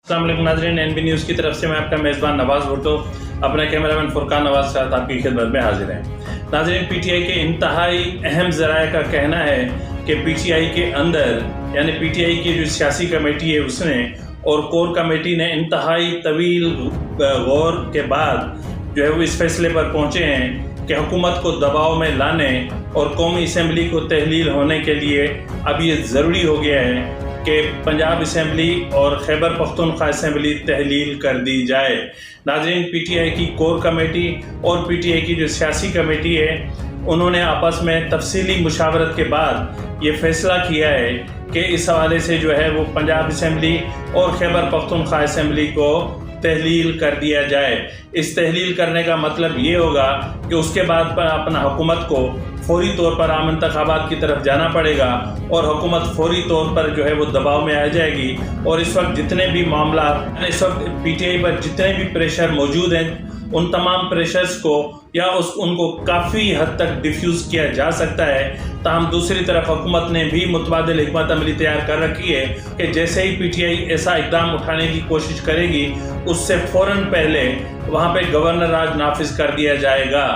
अस्सलाम वालेकुम नाज़रीन, NB न्यूज़ की तरफ से मैं आपका मेज़बान नवाज़ भुट्टो अपने कैमरामैन फुरकान नवाज़ के साथ आपकी खिदमत में हाजिर है। नाज़रीन, PTI के इंतहाई अहम ज़राए का कहना है कि PTI के अंदर यानी PTI की जो सियासी कमेटी है उसने और कोर कमेटी ने इंतहाई तवील गौर के बाद जो है वो इस फैसले पर पहुँचे हैं कि हुकूमत को दबाव में लाने और कौमी असम्बली को तहलील होने के लिए अब ये ज़रूरी हो गया है कि पंजाब असम्बली और खैबर पख्तूनख्वा असम्बली तहलील कर दी जाए। नाज़रीन, PTI की कोर कमेटी और PTI की जो सियासी कमेटी है उन्होंने आपस में तफसीली मुशावरत के बाद ये फ़ैसला किया है कि इस हवाले से जो है वो पंजाब असम्बली और खैबर पख्तूनख्वा असम्बली को तहलील कर दिया जाए। इस तहलील करने का मतलब ये होगा कि उसके बाद पर अपना हुकूमत को फौरी तौर पर आम इंतखाबात की तरफ जाना पड़ेगा और हुकूमत फौरी तौर पर जो है वो दबाव में आ जाएगी। और इस वक्त जितने भी मामला इस वक्त PTI पर जितने भी प्रेशर मौजूद हैं उन तमाम प्रेशर्स को या उनको काफ़ी हद तक डिफ्यूज़ किया जा सकता है। ताहम दूसरी तरफ हुकूमत ने भी मुतबादिल हिकमत अमली तैयार कर रखी है कि जैसे ही PTI ऐसा इक़दाम उठाने की कोशिश करेगी उससे फ़ौरन पहले वहाँ पे गवर्नर राज नाफिज कर दिया जाएगा।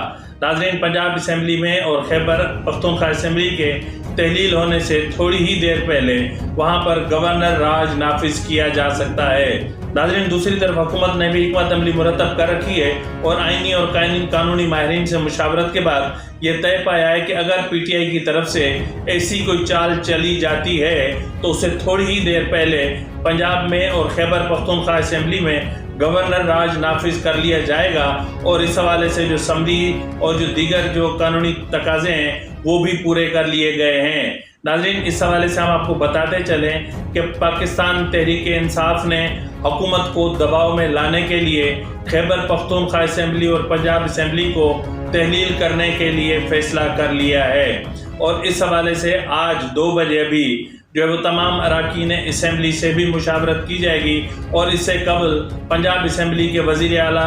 नाज़रीन, पंजाब असम्बली में और खैबर पख्तूनख्वा असम्बली के तहलील होने से थोड़ी ही देर पहले वहाँ पर गवर्नर राज नाफिज किया जा सकता है। नाज़रीन, दूसरी तरफ हुकूमत ने भी हिकमत अमली मुरतब कर रखी है और आइनी और कानूनी माहिरीन से मुशावरत के बाद ये तय पाया है कि अगर PTI की तरफ से ऐसी कोई चाल चली जाती है तो उसे थोड़ी ही देर पहले पंजाब में और खैबर पख्तूनख्वा असम्बली में गवर्नर राज नाफिज कर लिया जाएगा और इस हवाले से जो समरी और जो दीगर जो कानूनी तकाज़े हैं वो भी पूरे कर लिए गए हैं। नाज़रीन, इस हवाले से हम आपको बताते चलें कि पाकिस्तान तहरीक इंसाफ ने हुकूमत को दबाव में लाने के लिए खैबर पख्तूनख्वा असम्बली और पंजाब असम्बली को तहलील करने के लिए फ़ैसला कर लिया है। और इस हवाले से आज 2 बजे भी जो है वो तमाम अरकान असम्बली से भी मुशावरत की जाएगी और इससे कबल पंजाब असम्बली के वज़ीर आला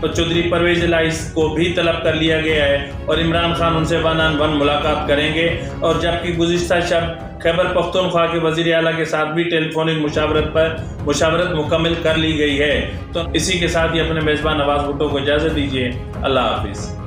चौधरी परवेज़ इलाही को भी तलब कर लिया गया है और इमरान खान उनसे 1-on-1 मुलाकात करेंगे। और जबकि गुज़िश्ता शब खैबर पख्तूनख्वा के वज़ीर आला के साथ भी टेलीफोनिक मुशावरत मुकम्मल कर ली गई है। तो इसी के साथ ही अपने मेज़बान नवाज़ भुट्टो को इजाज़त दीजिए। अल्लाह हाफिज़।